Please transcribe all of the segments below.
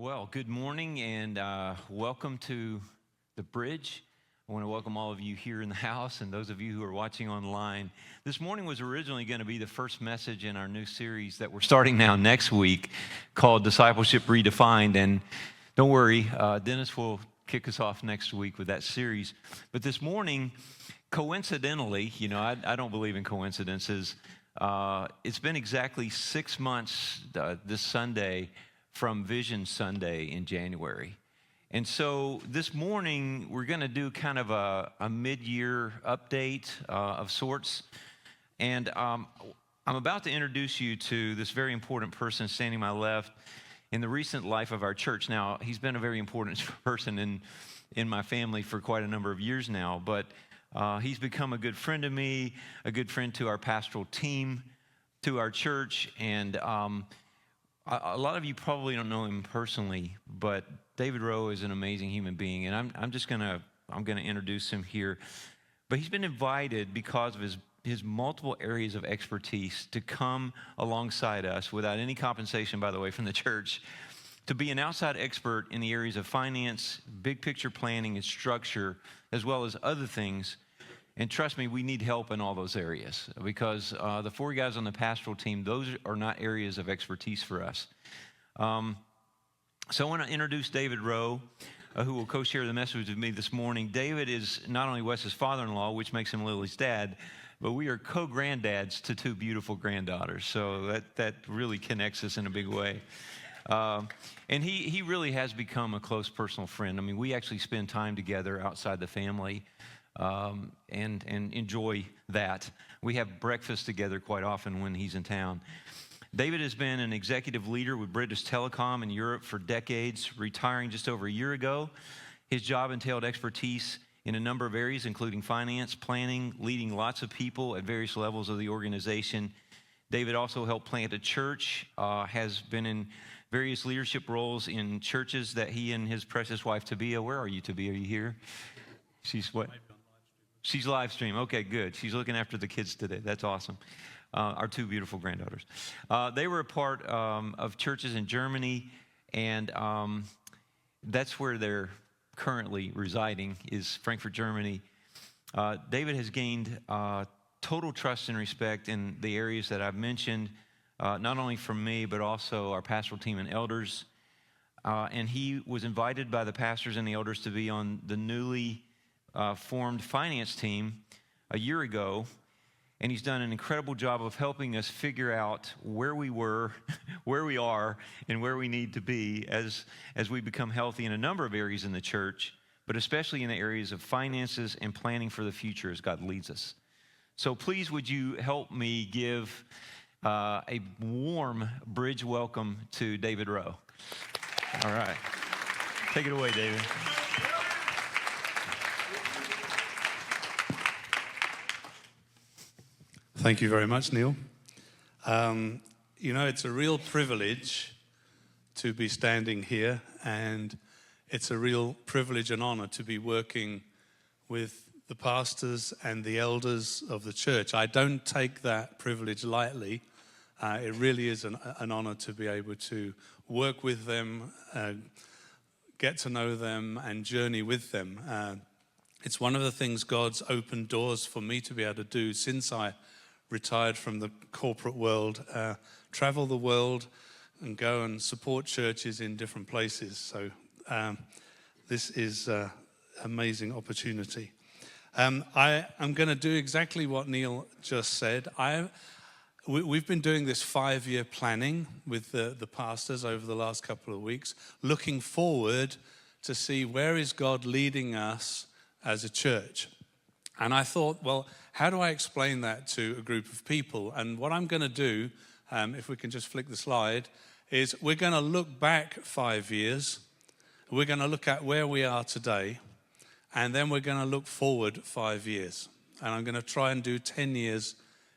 Well, good morning and welcome to the Bridge. I want to welcome all of you here in the house and those of you who are watching online. This morning was originally going to be the first message in our new series that we're starting now next week called Discipleship Redefined. And don't worry, Dennis will kick us off next week with that series. But this morning, coincidentally, I don't believe in coincidences. It's been exactly 6 months this Sunday from Vision Sunday in January. And so this morning, we're going to do kind of a mid-year update of sorts. And I'm about to introduce you to this very important person standing to my left in the recent life of our church. Now, he's been a very important person in my family for quite a number of years now, but he's become a good friend to me, a good friend to our pastoral team, to our church, and a lot of you probably don't know him personally, but David Rowe is an amazing human being, and I'm gonna introduce him here. But he's been invited because of his multiple areas of expertise to come alongside us without any compensation, by the way, from the church, to be an outside expert in the areas of finance, big picture planning, and structure, as well as other things. And trust me, we need help in all those areas because the four guys on the pastoral team, those are not areas of expertise for us. So I want to introduce David Rowe, who will co-share the message with me this morning. David is not only Wes's father-in-law, which makes him Lily's dad, but we are co-granddads to two beautiful granddaughters. So that really connects us in a big way. And he really has become a close personal friend. I mean, we actually spend time together outside the family. And enjoy that. We have breakfast together quite often when he's in town. David has been an executive leader with British Telecom in Europe for decades, retiring just over a year ago. His job entailed expertise in a number of areas, including finance, planning, leading lots of people at various levels of the organization. David also helped plant a church, has been in various leadership roles in churches that he and his precious wife, Tabia, where are you, Tabia? Are you here? She's what? She's live stream. Okay, good. She's looking after the kids today. That's awesome. Our two beautiful granddaughters. They were a part of churches in Germany, and that's where they're currently residing, is Frankfurt, Germany. David has gained total trust and respect in the areas that I've mentioned, not only from me, but also our pastoral team and elders. And he was invited by the pastors and the elders to be on the newly formed finance team a year ago, and he's done an incredible job of helping us figure out where we were, where we are, and where we need to be as we become healthy in a number of areas in the church, but especially in the areas of finances and planning for the future as God leads us. So please, would you help me give a warm bridge welcome to David Rowe. All right. Take it away, David. Thank you very much, Neil. It's a real privilege to be standing here, and it's a real privilege and honor to be working with the pastors and the elders of the church. I don't take that privilege lightly. It really is an honor to be able to work with them, get to know them, and journey with them. It's one of the things God's opened doors for me to be able to do since I retired from the corporate world, travel the world and go and support churches in different places. So this is an amazing opportunity. I am going to do exactly what Neil just said. We've been doing this 5-year planning with the pastors over the last couple of weeks, looking forward to see where is God leading us as a church. And I thought, well, how do I explain that to a group of people? And what I'm going to do, if we can just flick the slide, is we're going to look back 5 years. We're going to look at where we are today. And then we're going to look forward 5 years. And I'm going to try and do 10 years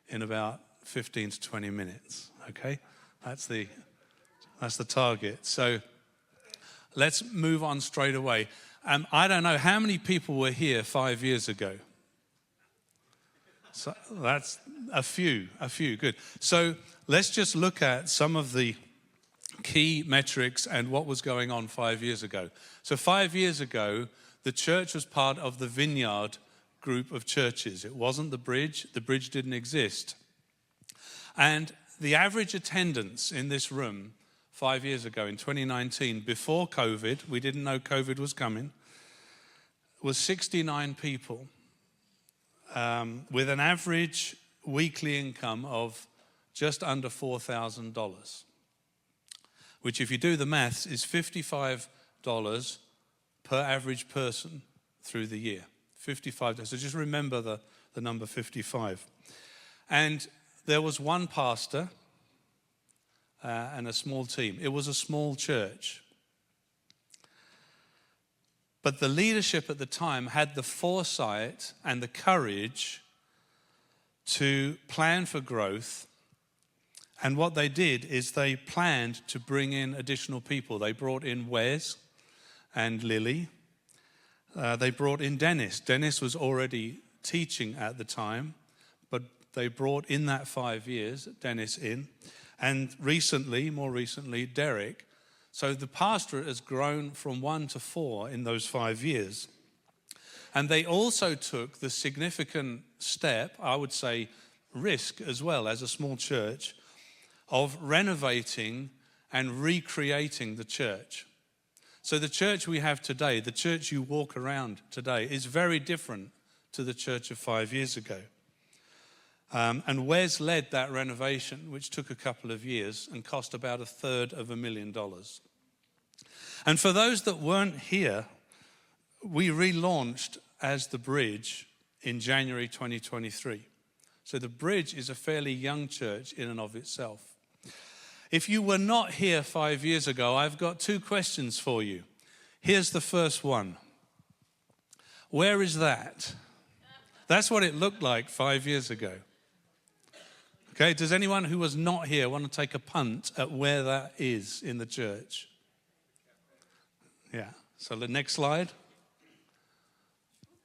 in about 15 to 20 minutes. Okay? That's the target. So let's move on straight away. I don't know, how many people were here 5 years ago? So that's a few, good. So let's just look at some of the key metrics and what was going on 5 years ago. So 5 years ago, the church was part of the Vineyard group of churches. It wasn't the Bridge. The Bridge didn't exist. And the average attendance in this room 5 years ago in 2019, before COVID, we didn't know COVID was coming, was 69 people with an average weekly income of just under $4,000, which if you do the maths is $55 per average person through the year. 55. So just remember the number 55. And there was one pastor and a small team. It was a small church. But the leadership at the time had the foresight and the courage to plan for growth. And what they did is they planned to bring in additional people. They brought in Wes and Lily. They brought in Dennis. Dennis was already teaching at the time, but they brought in that 5 years, Dennis in. And more recently, Derek. So the pastorate has grown from 1 to 4 in those 5 years. And they also took the significant step, I would say risk as well as a small church, of renovating and recreating the church. So the church we have today, the church you walk around today, is very different to the church of 5 years ago. And Wes led that renovation, which took a couple of years and cost about $350,000. And for those that weren't here, we relaunched as the Bridge in January 2023. So the Bridge is a fairly young church in and of itself. If you were not here 5 years ago, I've got 2 questions for you. Here's the first one. Where is that? That's what it looked like 5 years ago. Okay, does anyone who was not here want to take a punt at where that is in the church? Yeah, so the next slide.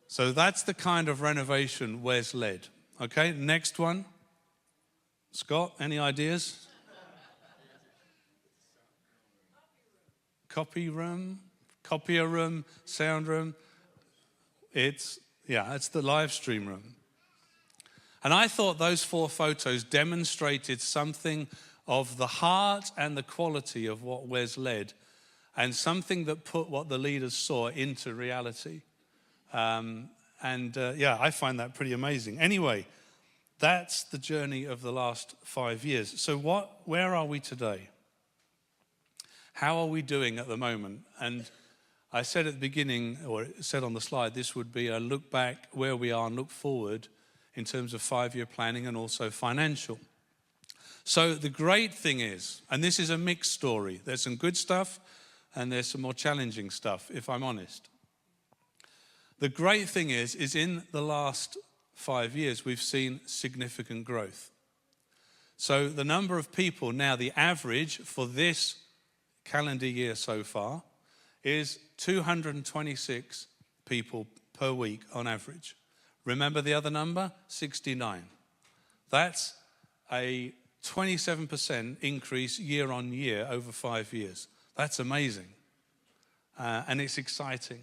So that's the kind of renovation Wes led. Okay, next one. Scott, any ideas? Copier room, sound room. It's the live stream room. And I thought those 4 photos demonstrated something of the heart and the quality of what Wes led, and something that put what the leaders saw into reality. I find that pretty amazing. Anyway, that's the journey of the last 5 years. So where are we today? How are we doing at the moment? And I said at the beginning, or it said on the slide, this would be a look back where we are and look forward in terms of 5-year planning and also financial. So the great thing is, and this is a mixed story, there's some good stuff and there's some more challenging stuff, if I'm honest. The great thing is in the last 5 years, we've seen significant growth. So the number of people now, the average for this calendar year so far is 226 people per week on average. Remember the other number? 69. That's a 27% increase year on year over 5 years. That's amazing. And it's exciting.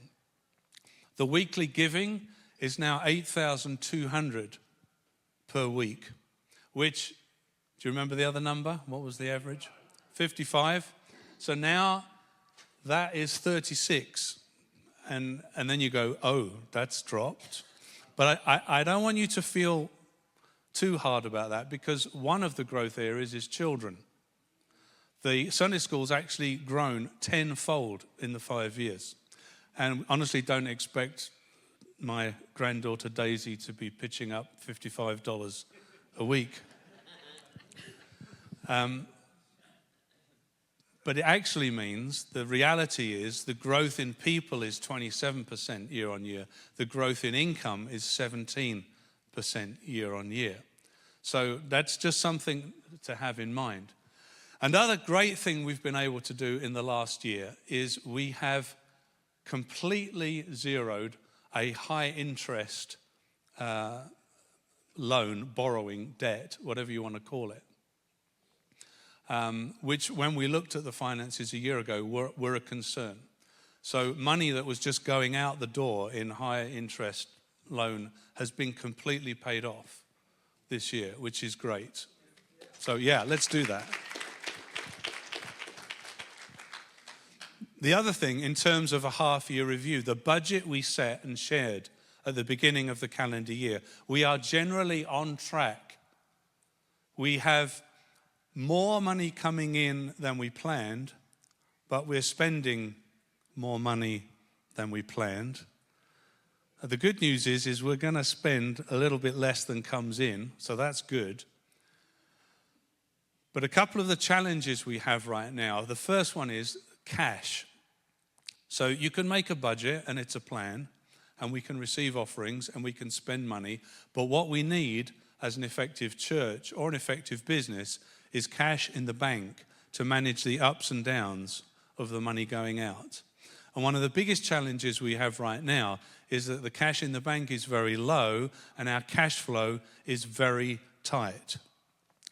The weekly giving is now 8,200 per week, which, do you remember the other number? What was the average? 55. So now that is 36. And then you go, oh, that's dropped. But I don't want you to feel too hard about that, because one of the growth areas is children. The Sunday school's actually grown tenfold in the 5 years. And honestly, don't expect my granddaughter Daisy to be pitching up $55 a week. But it actually means, the reality is, the growth in people is 27% year on year. The growth in income is 17% year on year. So that's just something to have in mind. Another great thing we've been able to do in the last year is we have completely zeroed a high interest loan, borrowing, debt, whatever you want to call it. which when we looked at the finances a year ago were a concern. So money that was just going out the door in higher interest loan has been completely paid off this year, which is great. So yeah, let's do that. The other thing, in terms of a half-year review, the budget we set and shared at the beginning of the calendar year, we are generally on track. We have more money coming in than we planned, but we're spending more money than we planned. The good news is we're going to spend a little bit less than comes in, so that's good. But a couple of the challenges we have right now, the first one is cash. So you can make a budget and it's a plan, and we can receive offerings and we can spend money, but what we need as an effective church or an effective business is cash in the bank to manage the ups and downs of the money going out. And one of the biggest challenges we have right now is that the cash in the bank is very low and our cash flow is very tight.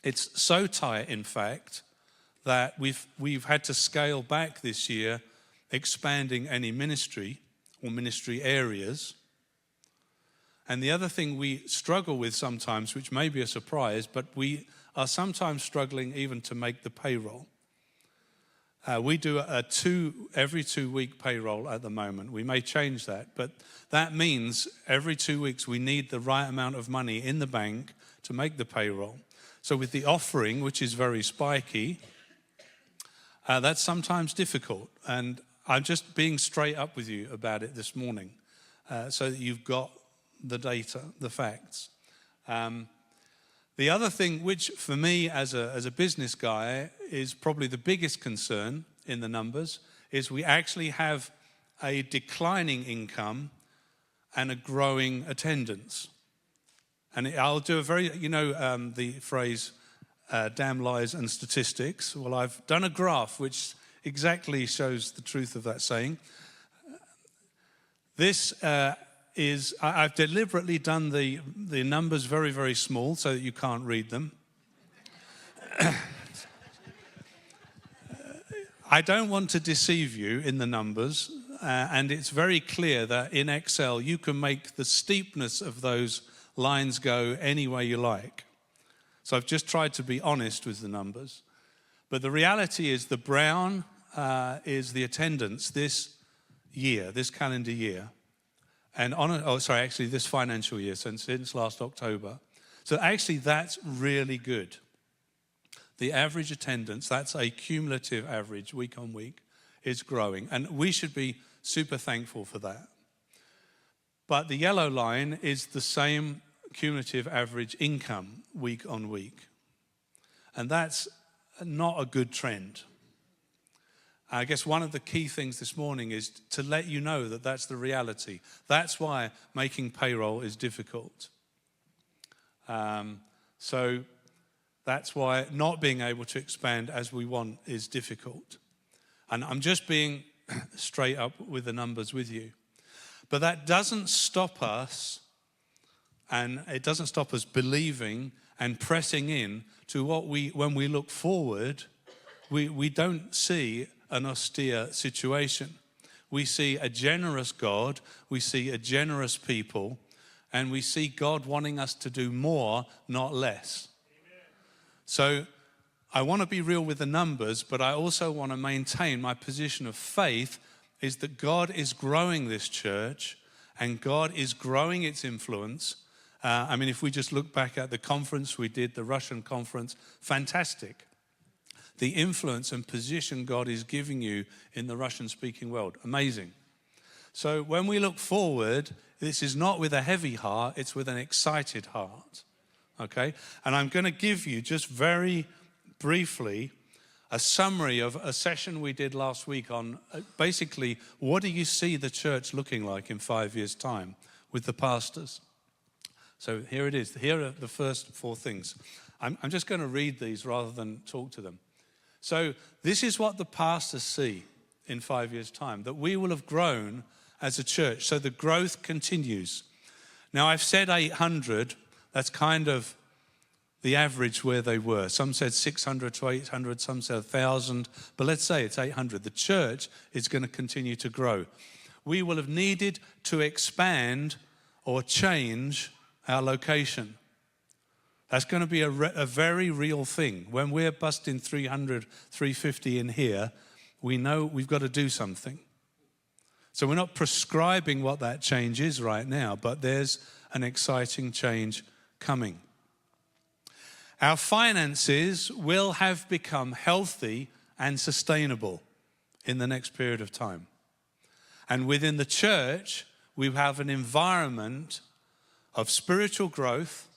It's so tight, in fact, that we've had to scale back this year, expanding any ministry or ministry areas. And the other thing we struggle with sometimes, which may be a surprise, but we are sometimes struggling even to make the payroll. We do every 2 week payroll at the moment. We may change that, but that means every 2 weeks we need the right amount of money in the bank to make the payroll. So with the offering, which is very spiky, that's sometimes difficult. And I'm just being straight up with you about it this morning, so that you've got the data, the facts. The other thing, which for me as a business guy is probably the biggest concern in the numbers, is we actually have a declining income and a growing attendance. And I'll do a very, the phrase, damn lies and statistics. Well, I've done a graph which exactly shows the truth of that saying. This I've deliberately done the numbers very, very small so that you can't read them. I don't want to deceive you in the numbers, and it's very clear that in Excel you can make the steepness of those lines go any way you like. So I've just tried to be honest with the numbers. But the reality is the brown is the attendance this year, this calendar year. And this financial year, since last October. So actually that's really good. The average attendance, that's a cumulative average week on week, is growing. And we should be super thankful for that. But the yellow line is the same cumulative average income week on week. And that's not a good trend. I guess one of the key things this morning is to let you know that that's the reality. That's why making payroll is difficult. So that's why not being able to expand as we want is difficult. And I'm just being straight up with the numbers with you. But that doesn't stop us, and it doesn't stop us believing and pressing in to when we look forward, we don't see an austere situation. We see a generous God, we see a generous people, and we see God wanting us to do more, not less. Amen. So I want to be real with the numbers, but I also want to maintain my position of faith is that God is growing this church and God is growing its influence. If we just look back at the conference we did, the Russian conference, fantastic. The influence and position God is giving you in the Russian-speaking world. Amazing. So when we look forward, this is not with a heavy heart, it's with an excited heart. Okay? And I'm going to give you just very briefly a summary of a session we did last week on basically what do you see the church looking like in 5 years' time with the pastors. So here it is. Here are the first 4 things. I'm just going to read these rather than talk to them. So this is what the pastors see in 5 years' time, that we will have grown as a church. So the growth continues. Now, I've said 800. That's kind of the average where they were. Some said 600 to 800, some said 1,000, but let's say it's 800. The church is going to continue to grow. We will have needed to expand or change our location. That's going to be a very real thing. When we're busting 300, 350 in here, we know we've got to do something. So we're not prescribing what that change is right now, but there's an exciting change coming. Our finances will have become healthy and sustainable in the next period of time. And within the church, we have an environment of spiritual growth,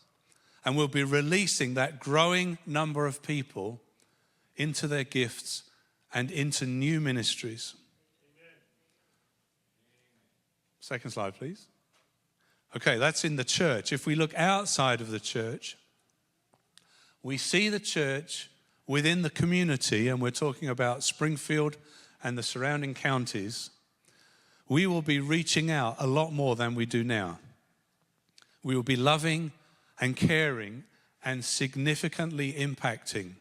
and we'll be releasing that growing number of people into their gifts and into new ministries. Amen. Second slide, please. Okay, that's in the church. If we look outside of the church, we see the church within the community, and we're talking about Springfield and the surrounding counties. We will be reaching out a lot more than we do now. We will be loving and caring and significantly impacting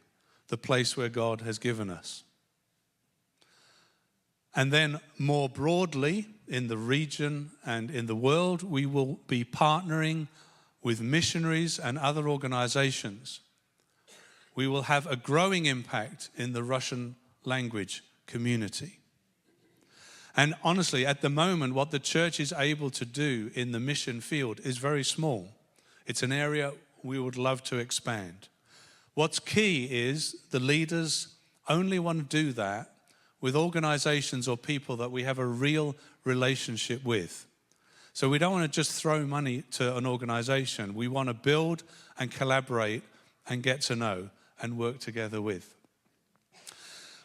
the place where God has given us. And then more broadly, in the region and in the world, we will be partnering with missionaries and other organizations. We will have a growing impact in the Russian language community. And honestly, at the moment, what the church is able to do in the mission field is very small. It's an area we would love to expand. What's key is the leaders only want to do that with organizations or people that we have a real relationship with. So we don't want to just throw money to an organization. We want to build and collaborate and get to know and work together with.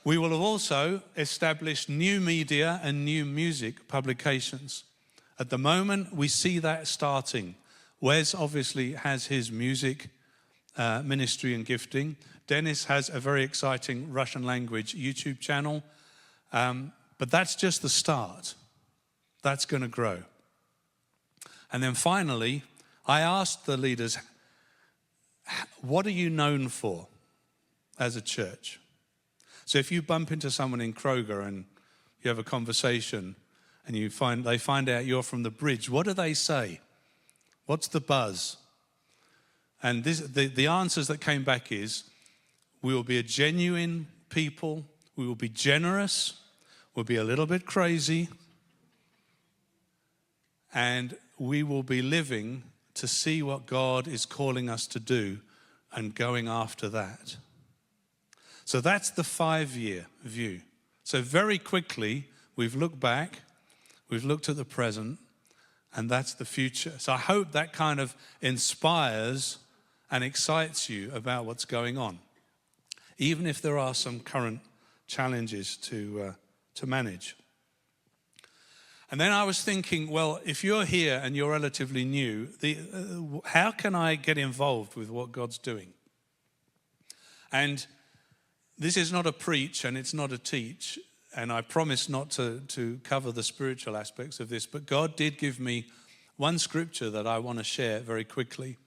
We will have also established new media and new music publications. At the moment, we see that starting. Wes obviously has his music ministry and gifting. Dennis has a very exciting Russian language YouTube channel. But that's just the start. That's going to grow. And then finally, I asked the leaders, what are you known for as a church? So if you bump into someone in Kroger and you have a conversation and they find out you're from the Bridge, what do they say? What's the buzz? And the answers that came back is, we will be a genuine people, we will be generous, we'll be a little bit crazy, and we will be living to see what God is calling us to do and going after that. So that's the 5-year view. So very quickly, we've looked back, we've looked at the present, and that's the future. So I hope that kind of inspires and excites you about what's going on, even if there are some current challenges to manage. And then I was thinking, well, if you're here and you're relatively new, how can I get involved with what God's doing? And this is not a preach and it's not a teach, and I promise not to cover the spiritual aspects of this, but God did give me one scripture that I want to share very quickly.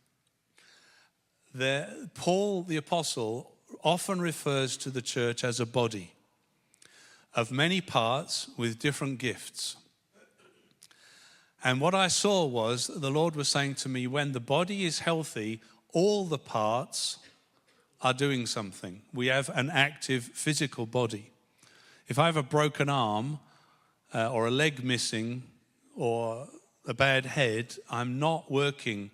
Paul the Apostle often refers to the church as a body of many parts with different gifts. And what I saw was the Lord was saying to me, when the body is healthy, all the parts are doing something. We have an active physical body. If I have a broken arm or a leg missing or a bad head, I'm not working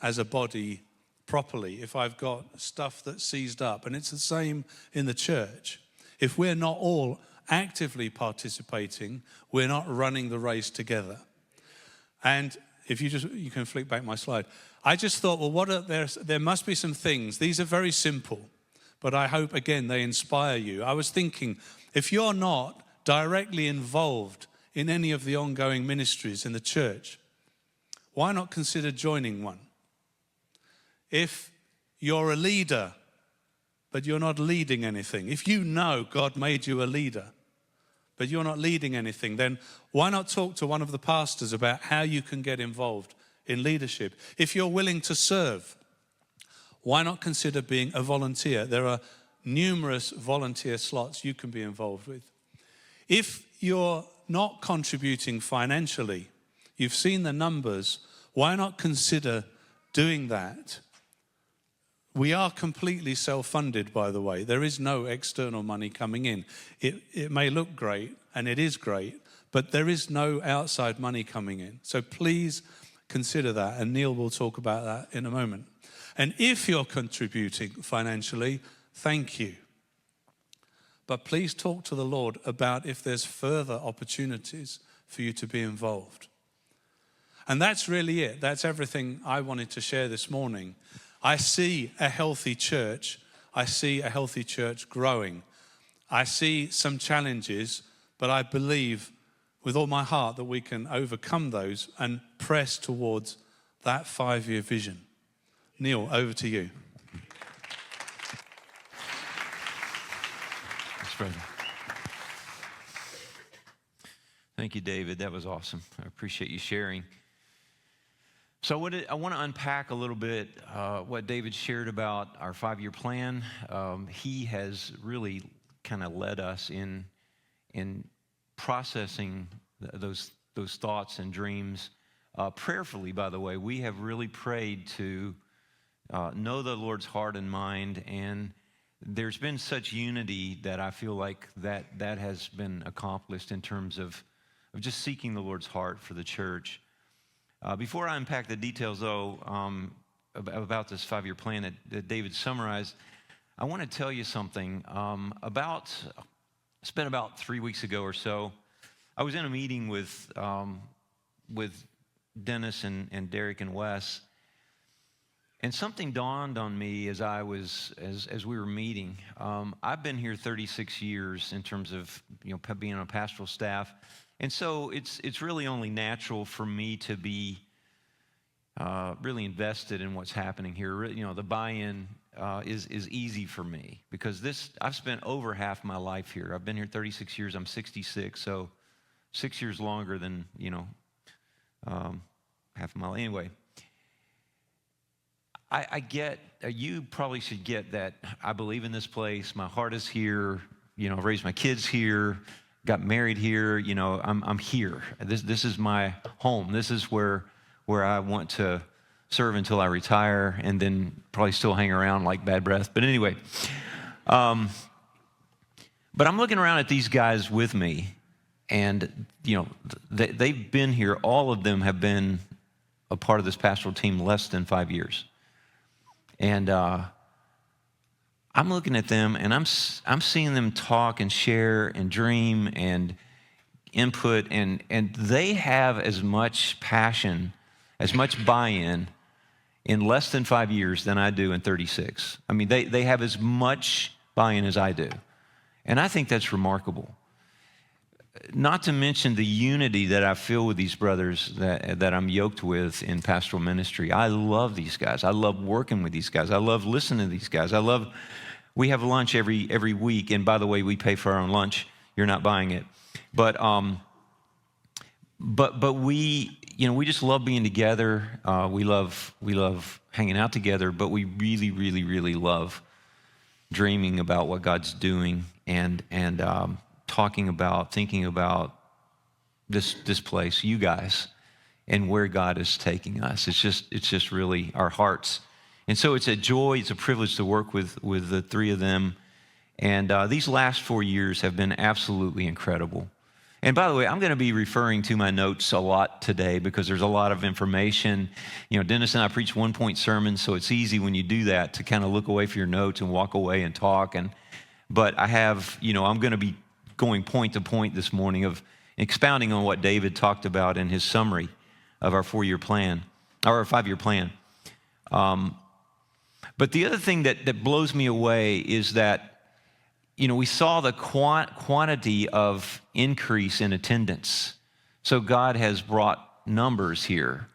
as a body properly. If I've got stuff that's seized up, and it's the same in the church. If we're not all actively participating, we're not running the race together. And if you can flick back my slide. I just thought, well, there must be some things. These are very simple, but I hope, again, they inspire you. I was thinking, if you're not directly involved in any of the ongoing ministries in the church, why not consider joining one? If you're a leader, but you're not leading anything, if you know God made you a leader, but you're not leading anything, then why not talk to one of the pastors about how you can get involved in leadership? If you're willing to serve, why not consider being a volunteer? There are numerous volunteer slots you can be involved with. If you're not contributing financially, you've seen the numbers, why not consider doing that? We are completely self-funded, by the way. There is no external money coming in. It may look great, and it is great, but there is no outside money coming in. So please consider that, and Neil will talk about that in a moment. And if you're contributing financially, thank you. But please talk to the Lord about if there's further opportunities for you to be involved. And that's really it. That's everything I wanted to share this morning. I see a healthy church. I see a healthy church growing. I see some challenges, but I believe with all my heart that we can overcome those and press towards that 5-year vision. Neil, over to you. Thank you, David. That was awesome. I appreciate you sharing. So I want to unpack a little bit what David shared about our 5-year plan. He has really kind of led us in processing those thoughts and dreams prayerfully, by the way. We have really prayed to know the Lord's heart and mind, and there's been such unity that I feel like that has been accomplished in terms of just seeking the Lord's heart for the church. Before I unpack the details, though, about this 5-year plan that David summarized, I want to tell you something. It's been about 3 weeks ago or so. I was in a meeting with Dennis and Derek and Wes, and something dawned on me as we were meeting. I've been here 36 years in terms of being on a pastoral staff. And so it's really only natural for me to be really invested in what's happening here. The buy-in is easy for me because I've spent over half my life here. I've been here 36 years. I'm 66, so 6 years longer than half of my life. Anyway, I get. You probably should get that. I believe in this place. My heart is here. I've raised my kids here. Got married here, I'm here. This is my home. This is where I want to serve until I retire, and then probably still hang around like bad breath. But anyway, but I'm looking around at these guys with me, and they've been here. All of them have been a part of this pastoral team less than 5 years, and I'm looking at them, and I'm seeing them talk and share and dream and input, and they have as much passion, as much buy-in in less than 5 years than I do in 36. I mean, they have as much buy-in as I do, and I think that's remarkable. Not to mention the unity that I feel with these brothers that I'm yoked with in pastoral ministry. I love these guys. I love working with these guys. I love listening to these guys. We have lunch every week, and by the way, we pay for our own lunch. You're not buying it, but we just love being together. We love hanging out together, but we really, really, really love dreaming about what God's doing and talking about, thinking about this place, you guys, and where God is taking us. It's just really our hearts. And so it's a joy, it's a privilege to work with the three of them. And these last 4 years have been absolutely incredible. And by the way, I'm going to be referring to my notes a lot today because there's a lot of information. Dennis and I preach one-point sermons, so it's easy when you do that to kind of look away from your notes and walk away and talk. But I have, I'm going to be going point to point this morning of expounding on what David talked about in his summary of our 4-year plan, or our 5-year plan. But the other thing that blows me away is that, we saw the quantity of increase in attendance. So God has brought numbers here.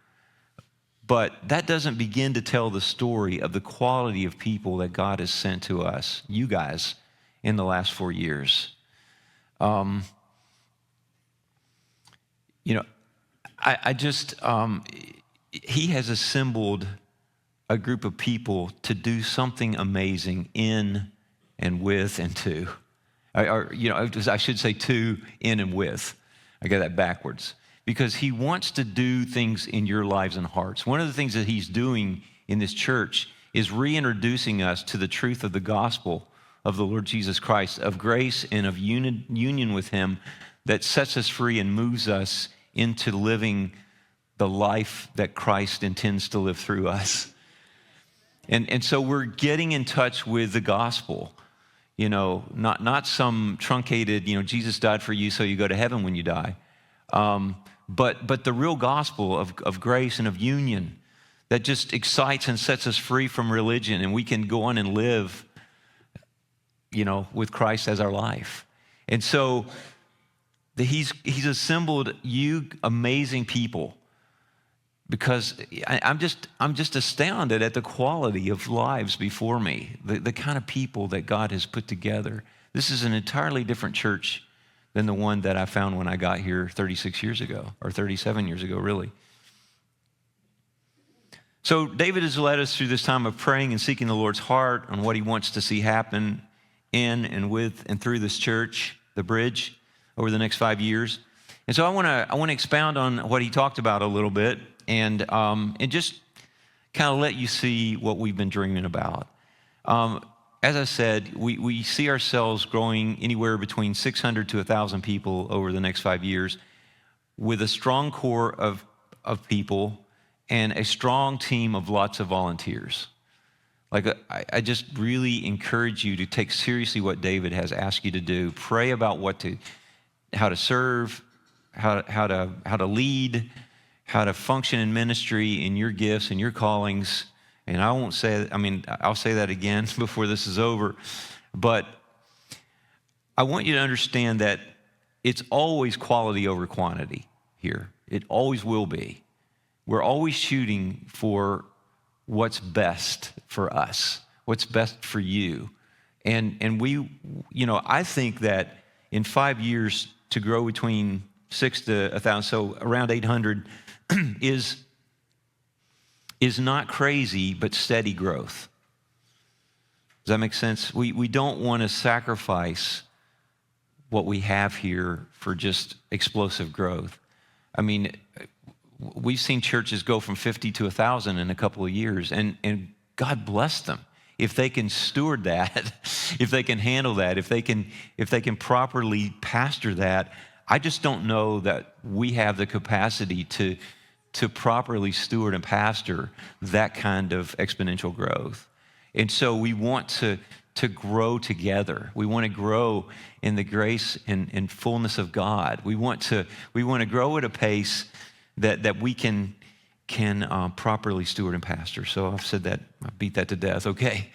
But that doesn't begin to tell the story of the quality of people that God has sent to us, you guys, in the last 4 years. He has assembled a group of people to do something amazing in and with and to. I should say to, in, and with. I got that backwards. Because he wants to do things in your lives and hearts. One of the things that he's doing in this church is reintroducing us to the truth of the gospel of the Lord Jesus Christ, of grace and of union with him that sets us free and moves us into living the life that Christ intends to live through us. And so we're getting in touch with the gospel, not some truncated, Jesus died for you so you go to heaven when you die. But the real gospel of grace and of union that just excites and sets us free from religion, and we can go on and live, with Christ as our life. And so he's assembled you amazing people, because I'm just astounded at the quality of lives before me, the kind of people that God has put together. This is an entirely different church than the one that I found when I got here 36 years ago, or 37 years ago, really. So David has led us through this time of praying and seeking the Lord's heart on what he wants to see happen in and with and through this church, the Bridge, over the next 5 years. And so I want to expound on what he talked about a little bit, and just kind of let you see what we've been dreaming about. As I said, we see ourselves growing anywhere between 600 to 1,000 people over the next 5 years, with a strong core of people and a strong team of lots of volunteers. I just really encourage you to take seriously what David has asked you to do. Pray about how to serve, how to lead, how to function in ministry, in your gifts and your callings. And I'll say that again before this is over. But I want you to understand that it's always quality over quantity here. It always will be. We're always shooting for what's best for us, what's best for you. And we, I think that in 5 years to grow between 6 to 1,000, so around 800 is not crazy, but steady growth. Does that make sense? We don't want to sacrifice what we have here for just explosive growth. I mean, we've seen churches go from 50 to 1,000 in a couple of years, and God bless them if they can steward that, if they can handle that, if they can properly pastor that. I just don't know that we have the capacity to properly steward and pastor that kind of exponential growth. And so we want to grow together. We want to grow in the grace and fullness of God. We want to grow at a pace that we can properly steward and pastor. So I've said that, I beat that to death, okay.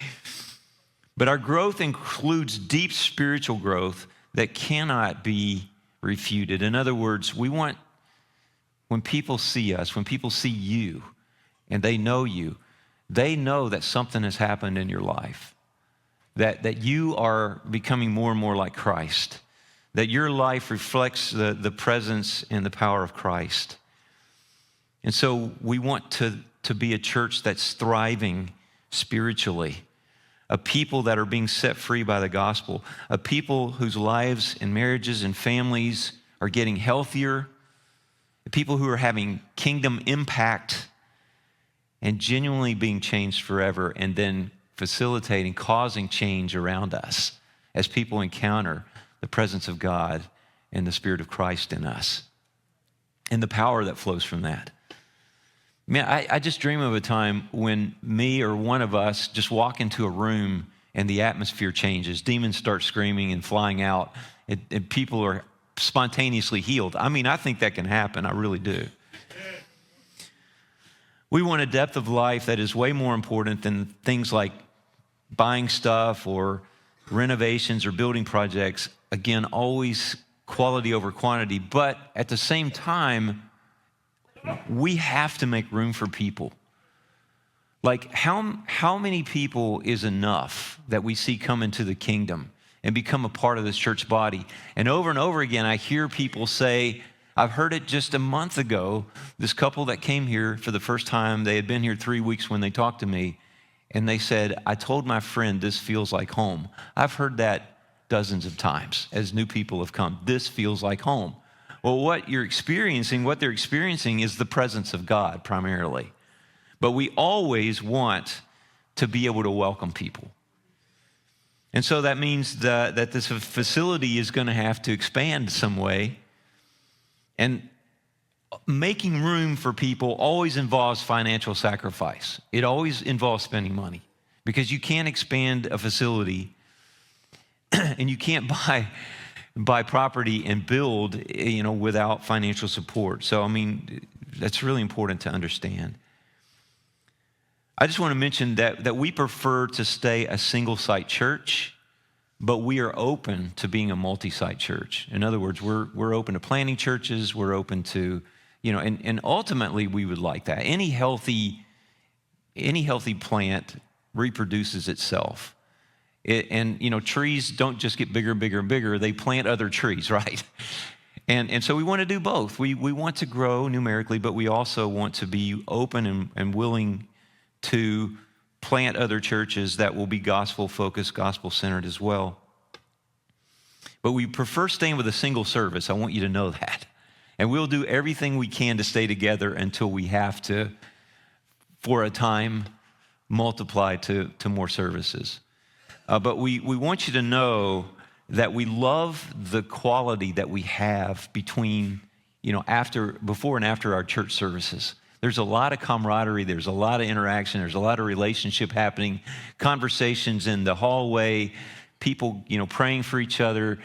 But our growth includes deep spiritual growth that cannot be refuted. In other words, we want, when people see us, when people see you and they know you, they know that something has happened in your life, that you are becoming more and more like Christ, that your life reflects the presence and the power of Christ. And so we want to be a church that's thriving spiritually, a people that are being set free by the gospel, a people whose lives and marriages and families are getting healthier, people who are having kingdom impact and genuinely being changed forever, and then facilitating, causing change around us as people encounter the presence of God and the Spirit of Christ in us and the power that flows from that. Man, I just dream of a time when me or one of us just walk into a room and the atmosphere changes. Demons start screaming and flying out, and people are spontaneously healed. I mean, I think that can happen. I really do. We want a depth of life that is way more important than things like buying stuff or renovations or building projects. Again, always quality over quantity. But at the same time, we have to make room for people. Like, how many people is enough that we see come into the kingdom and become a part of this church body? And over again, I hear people say, I've heard it just a month ago. This couple that came here for the first time, they had been here 3 weeks when they talked to me, and they said, I told my friend this feels like home. I've heard that dozens of times as new people have come. This feels like home. Well, what they're experiencing is the presence of God primarily. But we always want to be able to welcome people. And so that means that this facility is going to have to expand some way. And making room for people always involves financial sacrifice. It always involves spending money, because you can't expand a facility and you can't buy property and build, without financial support. So, that's really important to understand. I just want to mention that we prefer to stay a single-site church, but we are open to being a multi-site church. In other words, we're open to planting churches. We're open to, and ultimately we would like that. Any healthy plant reproduces itself. Trees don't just get bigger and bigger and bigger. They plant other trees, right? And so we want to do both. We want to grow numerically, but we also want to be open and willing to plant other churches that will be gospel-focused, gospel-centered as well. But we prefer staying with a single service. I want you to know that. And we'll do everything we can to stay together until we have to, for a time, multiply to more services. But we want you to know that we love the quality that we have between, before and after our church services. There's a lot of camaraderie, there's a lot of interaction, there's a lot of relationship happening, conversations in the hallway, people, praying for each other,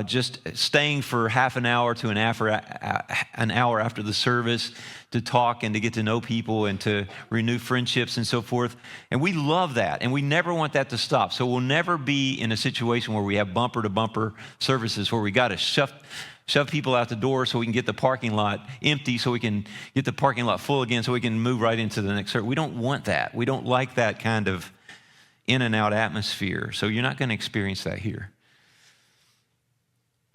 just staying for half an hour to an hour after the service to talk and to get to know people and to renew friendships and so forth. And we love that, and we never want that to stop. So we'll never be in a situation where we have bumper-to-bumper services where we got to shove people out the door so we can get the parking lot empty, so we can get the parking lot full again, so we can move right into the next service. We don't want that. We don't like that kind of in and out atmosphere. So you're not going to experience that here.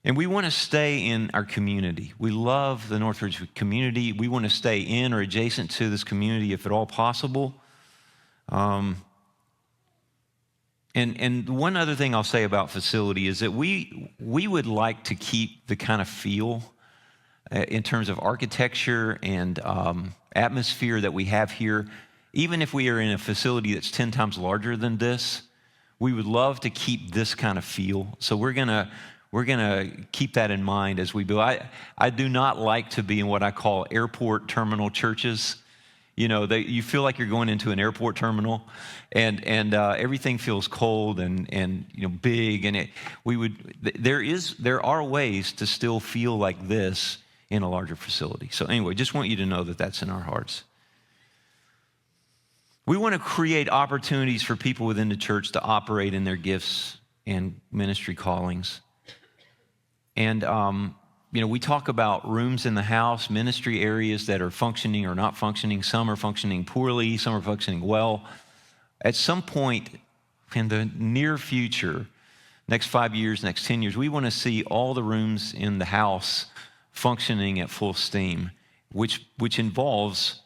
And we want to stay in our community. We love the North Ridgewood community. We want to stay in or adjacent to this community if at all possible. And one other thing I'll say about facility is that we would like to keep the kind of feel in terms of architecture and atmosphere that we have here. Even if we are in a facility that's 10 times larger than this, we would love to keep this kind of feel. So we're gonna keep that in mind as we build. I do not like to be in what I call airport terminal churches. You feel like you're going into an airport terminal, and everything feels cold and big. And there are ways to still feel like this in a larger facility. So anyway, just want you to know that that's in our hearts. We want to create opportunities for people within the church to operate in their gifts and ministry callings. And we talk about rooms in the house, ministry areas that are functioning or not functioning. Some are functioning poorly, some are functioning well. At some point in the near future, next 5 years, next 10 years, we want to see all the rooms in the house functioning at full steam, which involves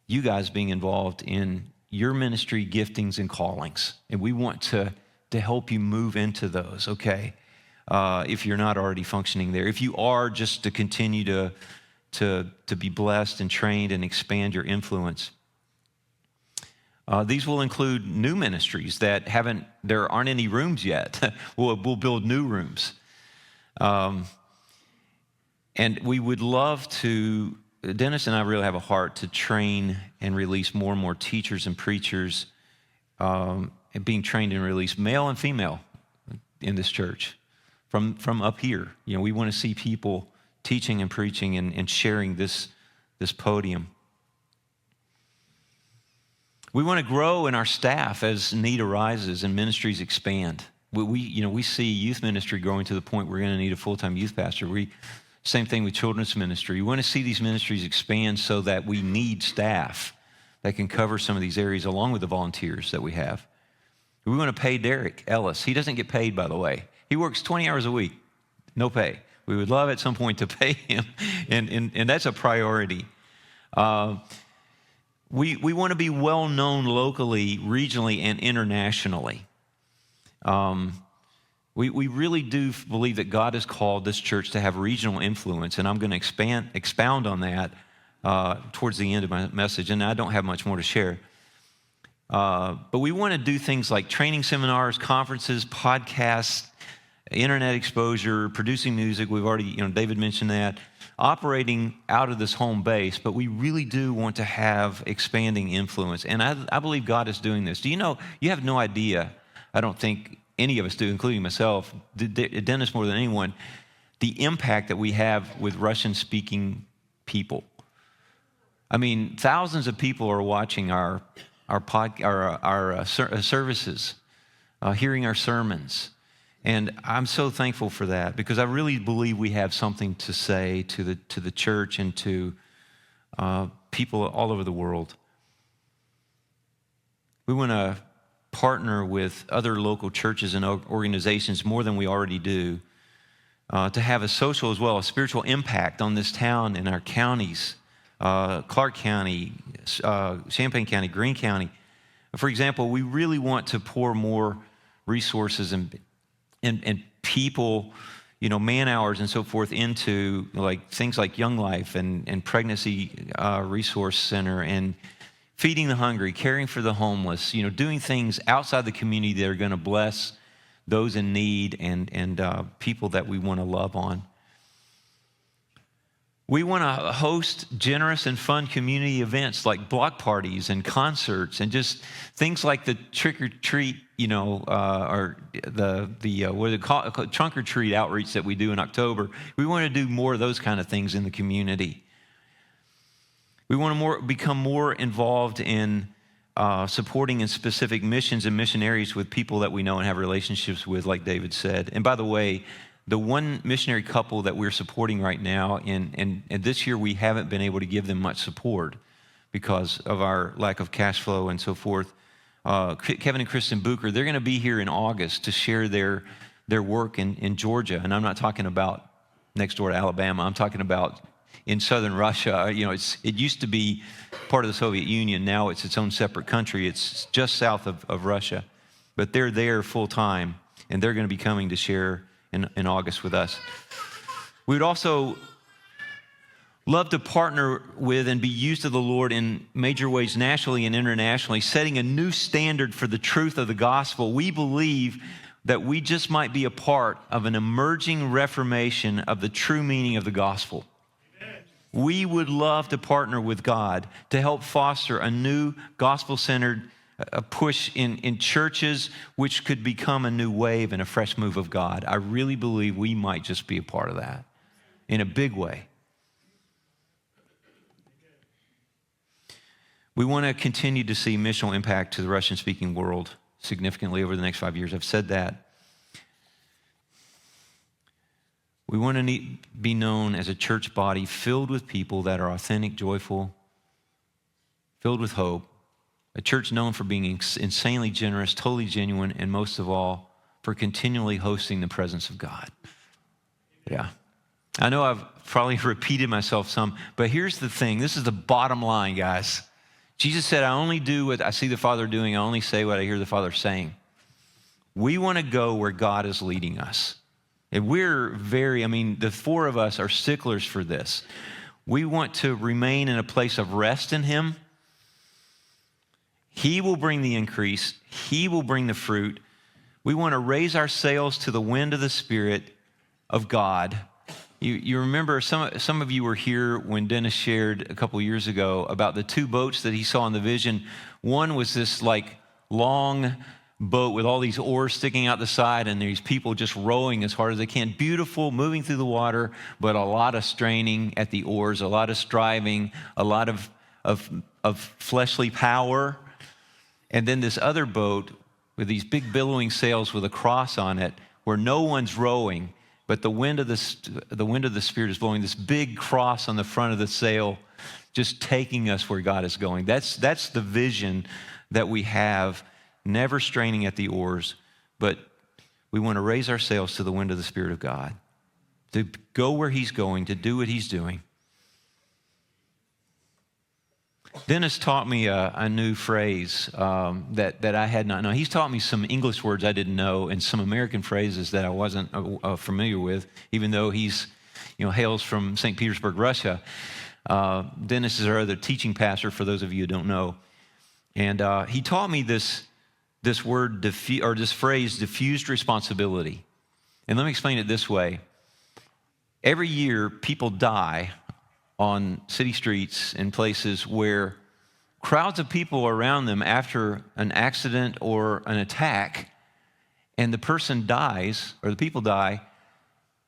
you guys being involved in your ministry giftings and callings. And we want to help you move into those, okay? If you're not already functioning there. If you are, just to continue to be blessed and trained and expand your influence. These will include new ministries that there aren't any rooms yet. We'll build new rooms. And we would love to, Dennis and I really have a heart to train and release more and more teachers and preachers, and being trained and released, male and female, in this church. From up here, we want to see people teaching and preaching and sharing this podium. We want to grow in our staff as need arises and ministries expand. We see youth ministry growing to the point we're going to need a full-time youth pastor. Same thing with children's ministry. We want to see these ministries expand so that we need staff that can cover some of these areas along with the volunteers that we have. We want to pay Derek Ellis. He doesn't get paid, by the way. He works 20 hours a week, no pay. We would love at some point to pay him, and that's a priority. We want to be well known locally, regionally, and internationally. We really do believe that God has called this church to have regional influence, and I'm going to expound on that towards the end of my message, and I don't have much more to share. But we want to do things like training seminars, conferences, podcasts, internet exposure, producing music. We've already, David mentioned that. Operating out of this home base, but we really do want to have expanding influence. And I believe God is doing this. Do you know, you have no idea, I don't think any of us do, including myself, Dennis more than anyone, the impact that we have with Russian-speaking people. I mean, thousands of people are watching our services, hearing our sermons. And I'm so thankful for that, because I really believe we have something to say to the church and to people all over the world. We want to partner with other local churches and organizations more than we already do to have a social as well as spiritual impact on this town and our counties, Clark County, Champaign County, Greene County. For example, we really want to pour more resources and people, man hours and so forth into things like Young Life and Pregnancy Resource Center and feeding the hungry, caring for the homeless, doing things outside the community that are going to bless those in need and people that we want to love on. We want to host generous and fun community events like block parties and concerts and just things like the trick or treat, or what do they call it, trunk or treat outreach that we do in October. We want to do more of those kind of things in the community. We want to become more involved in supporting in specific missions and missionaries with people that we know and have relationships with, like David said. And by the way, the one missionary couple that we're supporting right now, and this year we haven't been able to give them much support because of our lack of cash flow and so forth. Kevin and Kristen Bucher, they're going to be here in August to share their work in Georgia. And I'm not talking about next door to Alabama. I'm talking about in southern Russia. It used to be part of the Soviet Union. Now it's its own separate country. It's just south of Russia. But they're there full time, and they're going to be coming to share in August with us. We would also love to partner with and be used of the Lord in major ways nationally and internationally, setting a new standard for the truth of the gospel. We believe that we just might be a part of an emerging reformation of the true meaning of the gospel. We would love to partner with God to help foster a new gospel-centered push in churches, which could become a new wave and a fresh move of God. I really believe we might just be a part of that in a big way. We want to continue to see missional impact to the Russian-speaking world significantly over the next 5 years. I've said that. We want to be known as a church body filled with people that are authentic, joyful, filled with hope. A church known for being insanely generous, totally genuine, and most of all, for continually hosting the presence of God. Yeah. I know I've probably repeated myself some, but here's the thing. This is the bottom line, guys. Jesus said, I only do what I see the Father doing. I only say what I hear the Father saying. We want to go where God is leading us. And we're the four of us are sticklers for this. We want to remain in a place of rest in Him. He will bring the increase. He will bring the fruit. We want to raise our sails to the wind of the Spirit of God. You remember, some of you were here when Dennis shared a couple years ago about the two boats that he saw in the vision. One was this long boat with all these oars sticking out the side and these people just rowing as hard as they can. Beautiful, moving through the water, but a lot of straining at the oars, a lot of striving, a lot of fleshly power. And then this other boat with these big billowing sails with a cross on it where no one's rowing, but the wind of the Spirit is blowing, this big cross on the front of the sail, just taking us where God is going. That's the vision that we have, never straining at the oars, but we want to raise our sails to the wind of the Spirit of God. to go where he's going, to do what he's doing. Dennis taught me a new phrase that I had not known. He's taught me some English words I didn't know and some American phrases that I wasn't familiar with, even though he's, hails from St. Petersburg, Russia. Dennis is our other teaching pastor, for those of you who don't know. And he taught me this word, this phrase, diffused responsibility. And let me explain it this way. Every year, people die on city streets and places where crowds of people are around them after an accident or an attack, and the person dies, or the people die,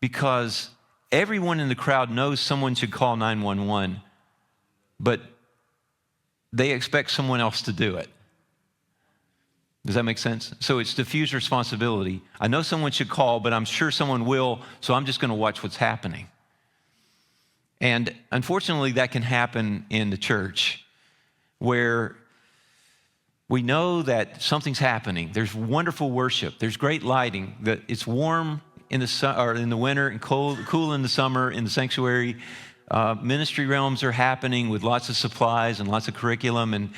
because everyone in the crowd knows someone should call 911, but they expect someone else to do it. Does that make sense? So it's diffused responsibility. I know someone should call, but I'm sure someone will, so I'm just going to watch what's happening. And unfortunately, that can happen in the church, where we know that something's happening. There's wonderful worship. There's great lighting. It's warm in the winter and cool in the summer in the sanctuary. Ministry realms are happening with lots of supplies and lots of curriculum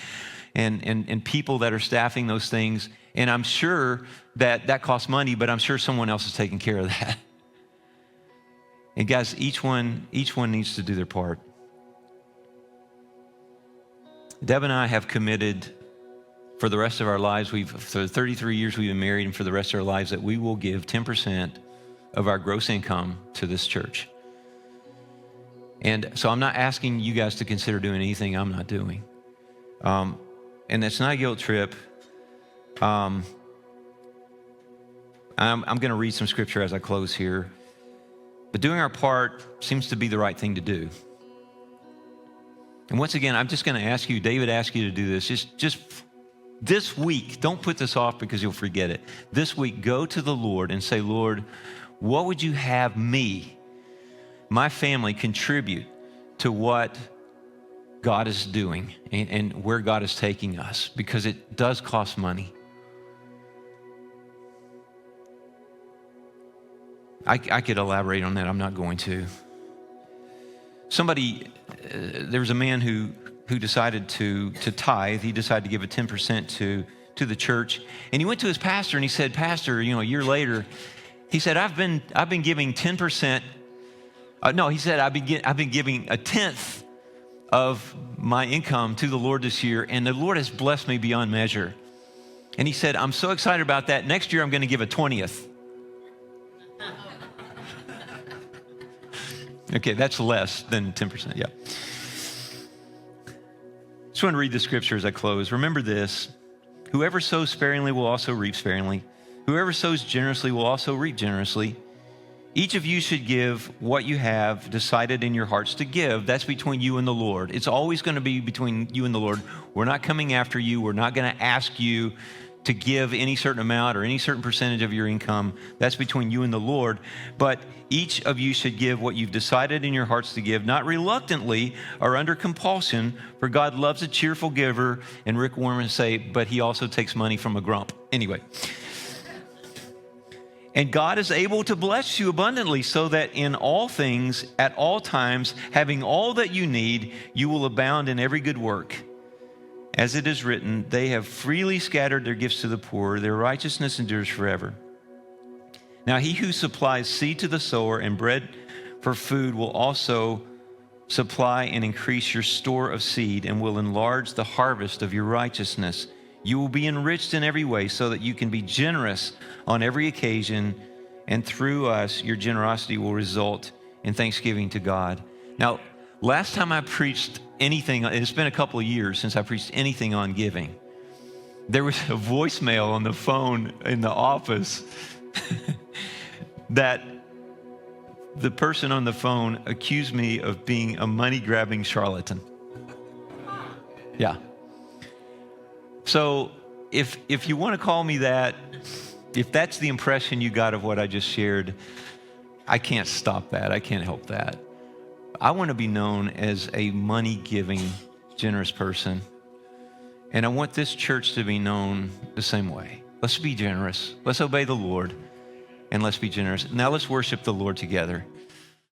and people that are staffing those things. And I'm sure that costs money, but I'm sure someone else is taking care of that. And guys, each one needs to do their part. Deb and I have committed for the rest of our lives, for the 33 years we've been married, and for the rest of our lives, that we will give 10% of our gross income to this church. And so I'm not asking you guys to consider doing anything I'm not doing. And that's not a guilt trip. I'm going to read some scripture as I close here. But doing our part seems to be the right thing to do. And once again, I'm just going to ask you, David asked you to do this. Just this week, don't put this off because you'll forget it. This week, go to the Lord and say, Lord, what would you have me, my family, contribute to what God is doing and where God is taking us? Because it does cost money. I could elaborate on that. I'm not going to. There was a man who decided to tithe. He decided to give a 10% to the church. And he went to his pastor and he said, Pastor, a year later, he said, I've been giving 10%. He said, I've been giving a tenth of my income to the Lord this year, and the Lord has blessed me beyond measure. And he said, I'm so excited about that. Next year, I'm going to give a 20th. Okay, that's less than 10%, yeah. Just want to read the scripture as I close. Remember this: whoever sows sparingly will also reap sparingly. Whoever sows generously will also reap generously. Each of you should give what you have decided in your hearts to give. That's between you and the Lord. It's always going to be between you and the Lord. We're not coming after you. We're not going to ask you to give any certain amount or any certain percentage of your income. That's between you and the Lord. But each of you should give what you've decided in your hearts to give, not reluctantly or under compulsion, for God loves a cheerful giver. And Rick Warman say, but he also takes money from a grump. Anyway. And God is able to bless you abundantly, so that in all things, at all times, having all that you need, you will abound in every good work. As it is written, they have freely scattered their gifts to the poor. Their righteousness endures forever. Now he who supplies seed to the sower and bread for food will also supply and increase your store of seed, and will enlarge the harvest of your righteousness. You will be enriched in every way, so that you can be generous on every occasion, and through us, your generosity will result in thanksgiving to God. Now, last time I preached anything, it's been a couple of years since I preached anything on giving. There was a voicemail on the phone in the office that the person on the phone accused me of being a money-grabbing charlatan. Yeah. So if you want to call me that, if that's the impression you got of what I just shared, I can't stop that. I can't help that. I want to be known as a money-giving, generous person. And I want this church to be known the same way. Let's be generous. Let's obey the Lord, and let's be generous. Now let's worship the Lord together.